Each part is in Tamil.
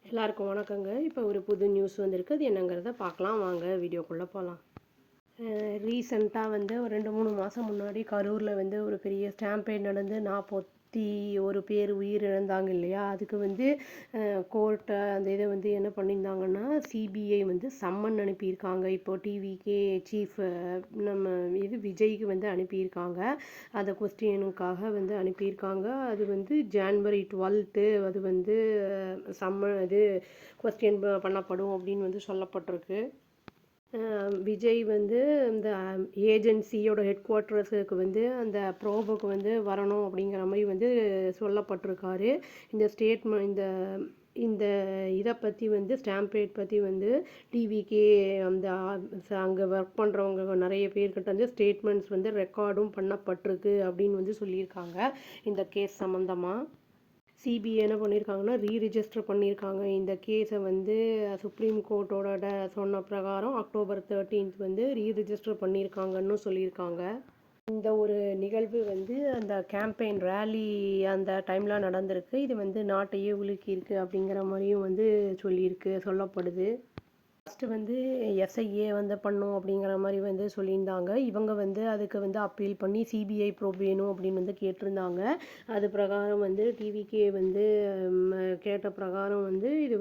எல்லாருக்கும் வணக்கங்க. இப்போ ஒரு புது நியூஸ் வந்திருக்கு. அது என்னங்கிறத பார்க்கலாம் வாங்க வீடியோக்குள்ளே போகலாம். ரீசெண்டாக ஒரு 2-3 மாதம் முன்னாடி கரூரில் ஒரு பெரிய ஸ்டாம்பேட் நடந்து 41 பேர் உயிரிழந்தாங்க இல்லையா? அதுக்கு கோர்ட்டை அந்த இதை என்ன பண்ணியிருந்தாங்கன்னா, சிபிஐ சம்மன் அனுப்பியிருக்காங்க. இப்போது டிவிகே சீஃப் நம்ம விஜய்க்கு அனுப்பியிருக்காங்க. அந்த கொஸ்டினுக்காக அனுப்பியிருக்காங்க. அது ஜான்வரி 12 அது இது கொஸ்டின் பண்ணப்படும் அப்படின்னு சொல்லப்பட்டிருக்கு. விஜய் இந்த ஏஜென்சியோட ஹெட் குவார்ட்டர்ஸுக்கு அந்த ப்ரோபுக்கு வரணும் அப்படிங்கிற மாதிரி சொல்லப்பட்டிருக்காரு. இந்த ஸ்டேட்மெண்ட் இந்த இதை பற்றி ஸ்டாம்பேட் பற்றி டிவிக்கே அங்கே ஒர்க் பண்ணுறவங்க நிறைய பேர்கிட்ட ஸ்டேட்மெண்ட்ஸ் ரெக்கார்டும் பண்ணப்பட்டிருக்கு அப்படின்னு சொல்லியிருக்காங்க. இந்த கேஸ் சம்மந்தமாக சிபிஐ என்ன பண்ணியிருக்காங்கன்னா ரீரிஜிஸ்டர் பண்ணியிருக்காங்க. இந்த கேஸை சுப்ரீம் கோர்ட்டோட சொன்ன பிரகாரம் October 13 ரீரிஜிஸ்டர் பண்ணியிருக்காங்கன்னு சொல்லியிருக்காங்க. இந்த ஒரு நிகழ்வு அந்த கேம்பெயின் ரேலி அந்த டைமில் நடந்திருக்கு. இது நாட்டையே உலுக்கியிருக்கு அப்படிங்கிற மாதிரியும் சொல்லப்படுது. ஃபஸ்ட்டு எஸ்ஐஏ பண்ணும் அப்படிங்கிற மாதிரி சொல்லியிருந்தாங்க. இவங்க அதுக்கு அப்பீல் பண்ணி சிபிஐ ப்ரோப் வேணும் அப்படின்னு கேட்டிருந்தாங்க. அது பிரகாரம் டிவிக்கே கேட்ட பிரகாரம் இது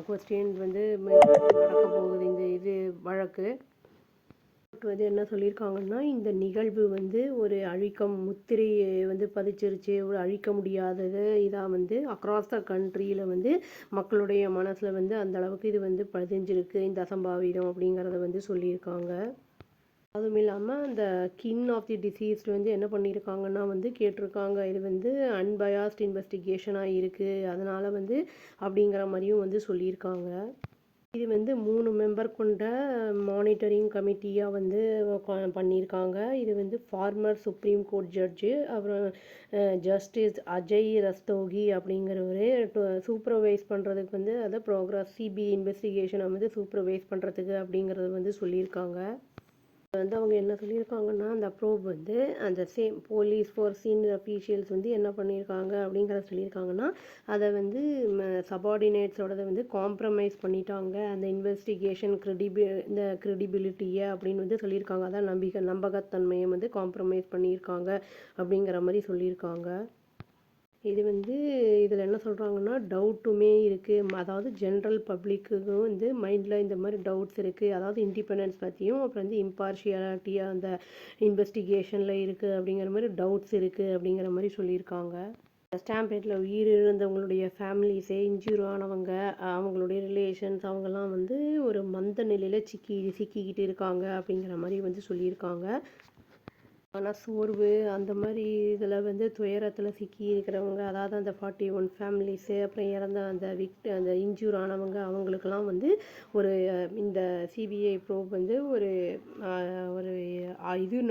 கொஸ்டின் நடக்க போகுது. இந்த வழக்கு என்ன சொல்லியிருக்காங்கன்னா, இந்த நிகழ்வு ஒரு முத்திரையை பதிச்சிருச்சு. ஒரு அழிக்க முடியாதது இதாக அக்ராஸ் த கண்ட்ரியில் மக்களுடைய மனசில் அந்த அளவுக்கு இது பதிஞ்சிருக்கு இந்த அசம்பாவிதம் அப்படிங்கிறத சொல்லியிருக்காங்க. அதுவும் இல்லாமல் அந்த கின் ஆஃப் தி டிசீஸ்ட் என்ன பண்ணியிருக்காங்கன்னா கேட்டிருக்காங்க. இது அன்பயாஸ்ட் இன்வெஸ்டிகேஷனாக இருக்குது, அதனால் அப்படிங்கிற மாதிரியும் சொல்லியிருக்காங்க. இது 3 மெம்பர் கொண்ட மானிட்டரிங் கமிட்டியாக பண்ணியிருக்காங்க. இது ஃபார்மர் சுப்ரீம் கோர்ட் ஜட்ஜு, அப்புறம் ஜஸ்டிஸ் அஜய் ரஸ்தோகி அப்படிங்கிறவர் சூப்பர்வைஸ் பண்ணுறதுக்கு அதை ப்ரோக்ரஸ் சிபிஐ இன்வெஸ்டிகேஷனை சூப்பர்வைஸ் பண்ணுறதுக்கு அப்படிங்கிறது சொல்லியிருக்காங்க. அவங்க என்ன சொல்லியிருக்காங்கன்னா, அந்த ப்ரோப் அந்த போலீஸ் ஃபோர்ஸ் சீனியர் அஃபீஷியல்ஸ் என்ன பண்ணியிருக்காங்க அப்படிங்கிறத சொல்லியிருக்காங்கன்னா, அதை சபார்டினேட்ஸோட காம்ப்ரமைஸ் பண்ணிட்டாங்க. அந்த இன்வெஸ்டிகேஷன் இந்த க்ரெடிபிலிட்டியை அப்படின்னு சொல்லியிருக்காங்க. அதான் நம்பகத்தன்மையை காம்ப்ரமைஸ் பண்ணியிருக்காங்க அப்படிங்கிற மாதிரி சொல்லியிருக்காங்க. இது இதில் என்ன சொல்கிறாங்கன்னா, டவுட்டுமே இருக்குது. அதாவது ஜென்ரல் பப்ளிக்குக்கும் மைண்டில் இந்த மாதிரி டவுட்ஸ் இருக்குது. அதாவது இண்டிபெண்டன்ஸ் பற்றியும் அப்புறம் இம்பார்ஷியாலிட்டியாக அந்த இன்வெஸ்டிகேஷனில் இருக்குது அப்படிங்கிற மாதிரி டவுட்ஸ் இருக்குது அப்படிங்கிற மாதிரி சொல்லியிருக்காங்க. ஸ்டாம்பேட்டில் உயிரிழந்தவங்களுடைய ஃபேமிலிஸே இன்ஜூர் ஆனவங்க அவங்களுடைய ரிலேஷன்ஸ் அவங்கெல்லாம் ஒரு மந்த நிலையில் சிக்கிக்கிட்டு இருக்காங்க அப்படிங்கிற மாதிரி சொல்லியிருக்காங்க. ஆனால் சோர்வு அந்த மாதிரி இதில் துயரத்தில் சிக்கி இருக்கிறவங்க, அதாவது அந்த 41 ஃபேமிலிஸு, அப்புறம் இறந்த அந்த இன்ஜூர் ஆனவங்க அவங்களுக்கெல்லாம் ஒரு இந்த சிபிஐ ப்ரோப் ஒரு ஒரு இது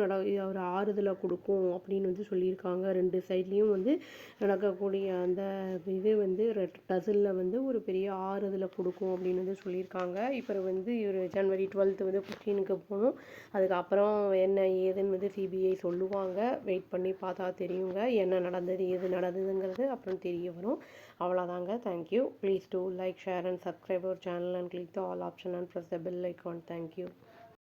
ஒரு ஆறுதலை கொடுக்கும் அப்படின்னு சொல்லியிருக்காங்க. 2 சைட்லேயும் நடக்கக்கூடிய அந்த இது டசிலில் ஒரு பெரிய ஆறுதலை கொடுக்கும் அப்படின்னு சொல்லியிருக்காங்க. இப்போ இவர் ஜனவரி 12 கொஸ்டினுக்கு போகணும். அதுக்கப்புறம் என்ன ஏதுன்னு சிபிஐ சொல்லுவாங்க. வெயிட் பண்ணி பார்த்தா தெரியுங்க என்ன நடந்தது எது நடந்ததுங்கிறது அப்புறம் தெரிய வரும். அவ்வளோதாங்க. Thank you. Please do like, share and subscribe our channel and click the all option and press the bell icon. Thank you.